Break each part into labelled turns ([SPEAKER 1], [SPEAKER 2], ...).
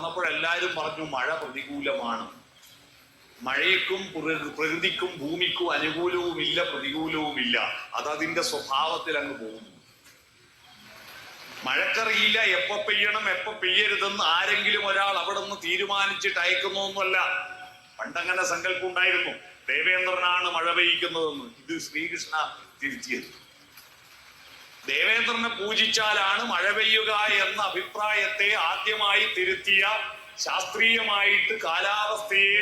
[SPEAKER 1] അപ്പോഴെല്ലാരും പറഞ്ഞു മഴ പ്രതികൂലമാണ്. മഴയ്ക്കും പ്രകൃതിക്കും ഭൂമിക്കും അനുകൂലവുമില്ല പ്രതികൂലവുമില്ല. അതതിന്റെ സ്വഭാവത്തിൽ അങ്ങ് പോകുന്നു. മഴക്കറിയില്ല എപ്പോ പെയ്യണം എപ്പോ പെയ്യരുതെന്ന് ആരെങ്കിലും ഒരാൾ അവിടെ നിന്ന് തീരുമാനിച്ചിട്ട് അയക്കുന്നൊന്നുമല്ല. പണ്ടങ്ങനെ സങ്കല്പം ഉണ്ടായിരുന്നു, ദേവേന്ദ്രനാണ് മഴ പെയ്യിക്കുന്നതെന്ന്. ഇത് ശ്രീകൃഷ്ണ തിരുത്തിയത്. ദേവേന്ദ്രനെ പൂജിച്ചാലാണ് മഴ പെയ്യുക എന്ന അഭിപ്രായത്തെ ആദ്യമായി തിരുത്തിയ, ശാസ്ത്രീയമായിട്ട് കാലാവസ്ഥയെ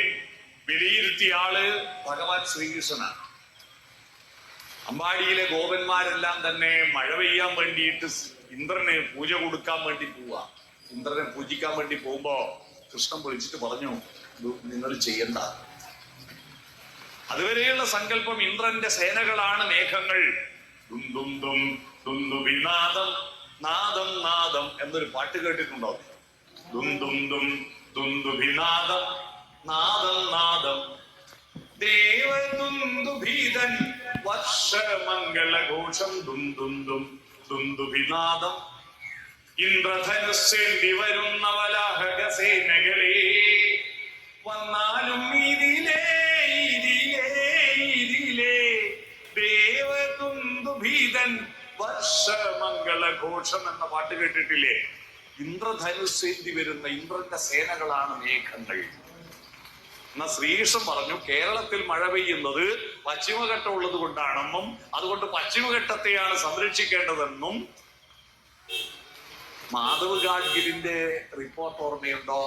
[SPEAKER 1] വിലയിരുത്തിയ ആള് ഭഗവാൻ ശ്രീകൃഷ്ണനാണ്. അമ്പാടിയിലെ ഗോപന്മാരെല്ലാം തന്നെ മഴ പെയ്യാൻ വേണ്ടിയിട്ട് ഇന്ദ്രന് പൂജ കൊടുക്കാൻ വേണ്ടി പോവാ. ഇന്ദ്രനെ പൂജിക്കാൻ വേണ്ടി പോകുമ്പോ കൃഷ്ണൻ വിളിച്ചിട്ട് പറഞ്ഞു, നിങ്ങൾ ചെയ്യണ്ട. അതുവരെയുള്ള സങ്കല്പം ഇന്ദ്രന്റെ സേനകളാണ് മേഘങ്ങൾ. നാദം നാദം നാദം എന്നൊരു പാട്ട് കേട്ടിട്ടുണ്ടോ? ദുന്ദുഭിനാദം നാദം നാദം ദേവദുന്ദുഭീതൻ വർഷമംഗളഘോഷം ദുന്ദുഭിനാദം ഇന്ദ്രധനുസ്സേന്തി വരുന്ന വലാഹക സേനകളെ വന്നാലും ഇതിലേ ഇതിലേ ഇതിലേ ദേവദുന്ദുഭീതൻ വർഷമംഗളഘോഷം എന്ന പാട്ട് കേട്ടിട്ടില്ലേ? ഇന്ദ്രധനുസ്സേന്തി വരുന്ന ഇന്ദ്രന്റെ സേനകളാണ് മേഘങ്ങൾ. എന്നാ ശ്രീകൃഷ്ണൻ പറഞ്ഞു, കേരളത്തിൽ മഴ പെയ്യുന്നത് പശ്ചിമഘട്ടം ഉള്ളത് കൊണ്ടാണെന്നും അതുകൊണ്ട് പശ്ചിമഘട്ടത്തെയാണ് സംരക്ഷിക്കേണ്ടതെന്നും. മാധവ് ഗാഡ്ഗിലിന്റെ റിപ്പോർട്ട് ഓർമ്മയുണ്ടോ?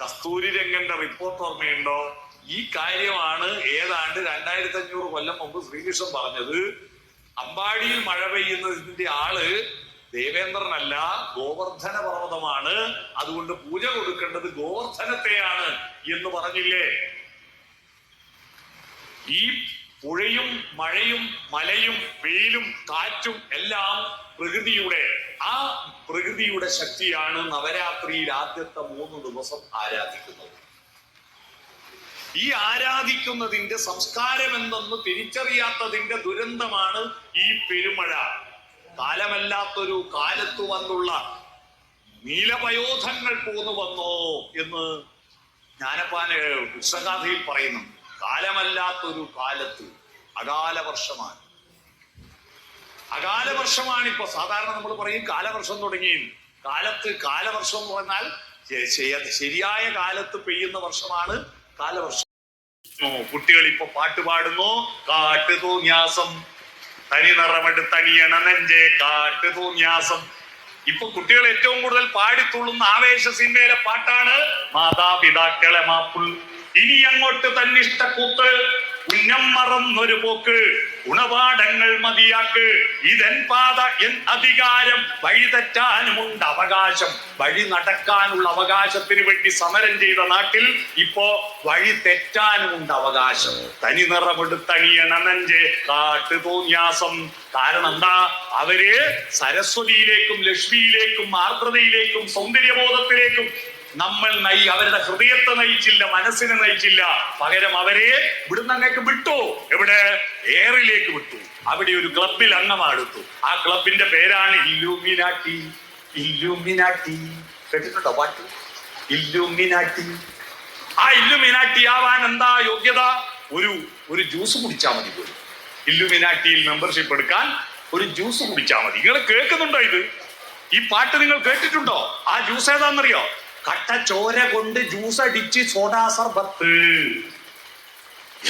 [SPEAKER 1] കസ്തൂരി രംഗന്റെ റിപ്പോർട്ട് ഓർമ്മയുണ്ടോ? ഈ കാര്യമാണ് ഏതാണ്ട് 2500 കൊല്ലം മുമ്പ് ശ്രീകൃഷ്ണൻ പറഞ്ഞത്. അമ്പാടിയിൽ മഴ പെയ്യുന്നതിന്റെ ആള് ദേവേന്ദ്രനല്ല, ഗോവർദ്ധന പർവ്വതമാണ്. അതുകൊണ്ട് പൂജ കൊടുക്കേണ്ടത് ഗോവർദ്ധനത്തെയാണ് എന്ന് പറഞ്ഞില്ലേ? ഈ പുഴയും മഴയും മലയും വെയിലും കാറ്റും എല്ലാം പ്രകൃതിയുടെ ശക്തിയാണ് നവരാത്രിയിൽ ആദ്യത്തെ 3 ദിവസം ആരാധിക്കുന്നത്. ഈ ആരാധിക്കുന്നതിന്റെ സംസ്കാരം എന്തെന്ന് തിരിച്ചറിയാത്തതിന്റെ ദുരന്തമാണ് ഈ പെരുമഴ. കാലമല്ലാത്തൊരു കാലത്ത് വന്നുള്ള നീലപയോധങ്ങൾ പോന്നു വന്നോ എന്ന് ജ്ഞാനപ്പാന് കൃഷ്ണഗാഥയിൽ പറയുന്നു. കാലമല്ലാത്തൊരു കാലത്ത് അകാല വർഷമാണ്. അകാല വർഷമാണിപ്പോ. സാധാരണ നമ്മൾ പറയും കാലവർഷം തുടങ്ങി. കാലവർഷം എന്ന് പറഞ്ഞാൽ ശരിയായ കാലത്ത് പെയ്യുന്ന വർഷമാണ് കാലവർഷം. കുട്ടികൾ ഇപ്പൊ പാട്ട് പാടുന്നു, കാട്ടു തോന്യാസം തനി നിറമെടുത്തണിയണ നെഞ്ചേ കാട്ടു തോന്യാസം. ഇപ്പൊ കുട്ടികൾ ഏറ്റവും കൂടുതൽ പാടിത്തുള്ളുന്ന ആവേശ സിനിമയിലെ പാട്ടാണ് മാതാപിതാക്കളെ മാപ്പുൾ. ഇനി അങ്ങോട്ട് തന്നിഷ്ടക്കൂത്ത് ഉന്നം മറന്നൊരു പോക്ക് ഗുണപാഠങ്ങൾ മതിയാക്ക്. ഇതെൻ പാത എൻ അധികാരം, വഴി തെറ്റാനുമുണ്ട് അവകാശം. വഴി നടക്കാനുള്ള അവകാശത്തിന് വേണ്ടി സമരം ചെയ്ത നാട്ടിൽ ഇപ്പോ വഴി തെറ്റാനുമുണ്ട് അവകാശം. തനി നിറമെടുത്തണിയണ നെഞ്ചേ കാട്ടു തോന്യാസം. കാരണം എന്താ? അവര് സരസ്വതിയിലേക്കും ലക്ഷ്മിയിലേക്കും ആർദ്രതയിലേക്കും സൗന്ദര്യബോധത്തിലേക്കും അവരുടെ ഹൃദയത്തെ നയിച്ചില്ല, മനസ്സിനെ നയിച്ചില്ല. പകരം അവരെ ഇവിടുന്ന് അങ്ങേക്ക് വിട്ടു. എവിടെ? എയറിലേക്ക് വിട്ടു. അവിടെ ഒരു ക്ലബിൽ അംഗമാടുത്തു. ആ ക്ലബിന്റെ പേരാണ് ഇല്ലൂമിനാട്ടി. ഇല്ലൂമിനാട്ടി കേട്ടിട്ടുണ്ടോ പാട്ട്? ഇല്ലൂമിനാട്ടി. ആ ഇല്ലുമിനാട്ടി ആവാൻ എന്താ യോഗ്യത? ഒരു ജ്യൂസ് കുടിച്ചാൽ മതി. പോലും ഇല്ലുമിനാട്ടിയിൽ മെമ്പർഷിപ്പ് എടുക്കാൻ ഒരു ജ്യൂസ് കുടിച്ചാൽ മതി. നിങ്ങൾ കേൾക്കുന്നുണ്ടോ ഇത്? ഈ പാട്ട് നിങ്ങൾ കേട്ടിട്ടുണ്ടോ? ആ ജ്യൂസ് ഏതാണെന്നറിയോ? കട്ട ചോര കൊണ്ട് ജ്യൂസ് അടിച്ച് സോഡാ സർബത്ത്.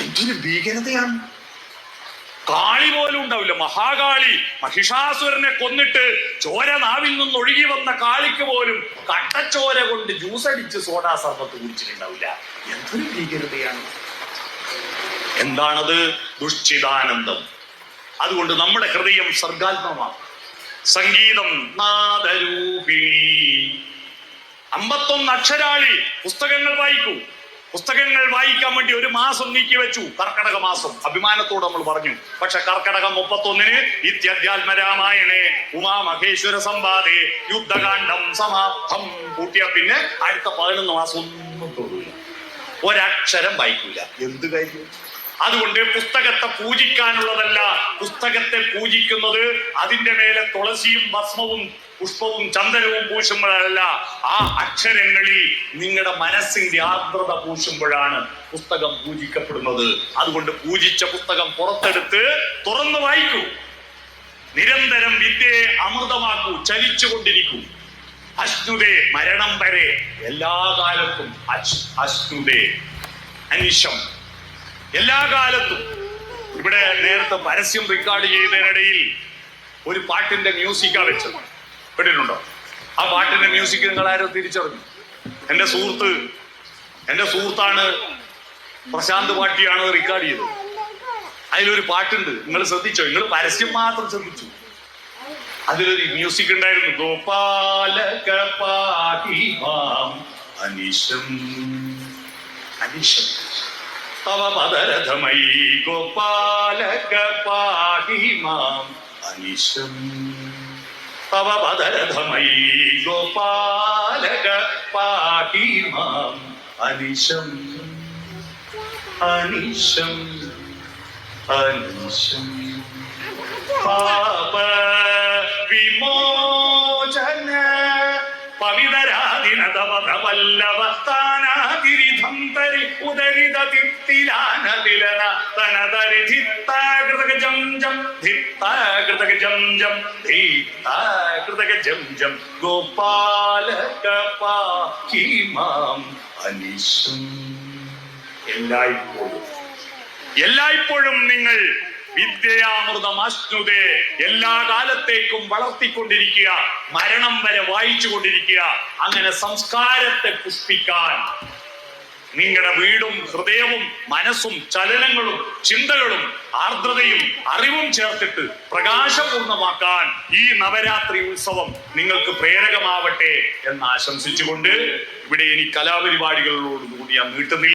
[SPEAKER 1] എന്തൊരു ഭീകരതയാണ്! കാളി പോലും ഉണ്ടാവില്ല. മഹാകാളി മഹിഷാസുരനെ കൊന്നിട്ട് ചോര നാവിൽ നിന്ന് ഒഴുകി വന്ന കാളിക്ക് പോലും കട്ടച്ചോര കൊണ്ട് ജ്യൂസ് അടിച്ച് സോഡാ സർബത്ത് കുടിച്ചിട്ടുണ്ടാവില്ല. എന്തൊരു ഭീകരതയാണ്! എന്താണത്? ദുശ്ചിതാനന്ദം. അതുകൊണ്ട് നമ്മുടെ ഹൃദയം സർഗാത്മകമാണ്. സംഗീതം നാദരൂപിണി. 51 അക്ഷരാളി. പുസ്തകങ്ങൾ വായിക്കൂ. പുസ്തകങ്ങൾ വായിക്കാൻ വേണ്ടി 1 മാസം നീക്കി വെച്ചു. കർക്കടക മാസം അഭിമാനത്തോട് നമ്മൾ പറഞ്ഞു. പക്ഷെ കർക്കടകം 31 ഇത്യധ്യാത്മരാമായണേ ഉമാമഹേശ്വര സംവാദേ യുദ്ധകാന്ഡം സമാപ്തം കൂട്ടിയ പിന്നെ അടുത്ത 11 മാസം ഒന്നും തൊടില്ല. ഒരക്ഷരം വായിക്കൂല. എന്ത് കാര്യം? അതുകൊണ്ട് പുസ്തകത്തെ പൂജിക്കാനുള്ളതല്ല, പുസ്തകത്തെ പൂജിക്കുന്നത് അതിന്റെ മേലെ തുളസിയും ഭസ്മവും പുഷ്പവും ചന്ദനവും പൂശുമ്പോഴല്ല, ആ അക്ഷരങ്ങളിൽ നിങ്ങളുടെ മനസ്സിന്റെ ആർദ്രത പൂശുമ്പോഴാണ് പുസ്തകം പൂജിക്കപ്പെടുന്നത്. അതുകൊണ്ട് പൂജിച്ച പുസ്തകം പുറത്തെടുത്ത് തുറന്നു വായിക്കൂ. നിരന്തരം വിദ്യയെ അമൃതമാക്കൂ, ചലിച്ചുകൊണ്ടിരിക്കൂ. അശ്നുതേ, മരണം വരെ എല്ലാ കാലത്തും അശ്നുതേ, അനിശം, എല്ലാ കാലത്തും. ഇവിടെ നേരത്തെ പരസ്യം റെക്കോർഡ് ചെയ്തതിനിടയിൽ ഒരു പാട്ടിന്റെ മ്യൂസിക്കാ വെച്ചത്, കേട്ടിട്ടുണ്ടോ? ആ പാട്ടിന്റെ മ്യൂസിക് നിങ്ങൾ ആരോ തിരിച്ചറിഞ്ഞു? എന്റെ സുഹൃത്താണ് പ്രശാന്ത് പാട്ടിയാണ് റെക്കോർഡ് ചെയ്തത്. അതിലൊരു പാട്ടുണ്ട്, നിങ്ങൾ ശ്രദ്ധിച്ചോ? നിങ്ങൾ പരസ്യം മാത്രം ശ്രദ്ധിച്ചു. അതിലൊരു മ്യൂസിക് ഉണ്ടായിരുന്നു, ഗോപാലക പാഹി മാം അനിശം അനിശം തവ പദരഥമയി ഗോപാലക പാഹി മാം അനിശം തവ പദരഥമയി ഗോപാലക പാഹി മാം അനിശം അനിശം അനിശം പാപ വിമോചന പവിതരാദിനതവധവല്ലവ താനാതിരിധം തരി ഉദരിത തിത്തിലാനതിലന തനതരി ധിത്താകൃതക ജം ജം ധിത്താകൃതക ജം ജം ധിത്താകൃതക ജം ജം ഗോപാലക പാഹി മാം അനിശം. എല്ലായ്പ്പോഴും നിങ്ങൾ വിദ്യാമൃതമാശ്നുതേ, എല്ലാ കാലത്തേക്കും വളർത്തിക്കൊണ്ടിരിക്കുക, മരണം വരെ വായിച്ചു കൊണ്ടിരിക്കുക. അങ്ങനെ സംസ്കാരത്തെ പുഷ്പിക്കാൻ നിങ്ങളുടെ വീടും ഹൃദയവും മനസ്സും ചലനങ്ങളും ചിന്തകളും ആർദ്രതയും അറിവും ചേർത്തിട്ട് പ്രകാശപൂർണമാക്കാൻ ഈ നവരാത്രി ഉത്സവം നിങ്ങൾക്ക് പ്രേരകമാവട്ടെ എന്ന് ആശംസിച്ചുകൊണ്ട് ഇവിടെ ഇനി കലാപരിപാടികളോടുകൂടി ഞാൻ നീട്ടുന്നില്ല.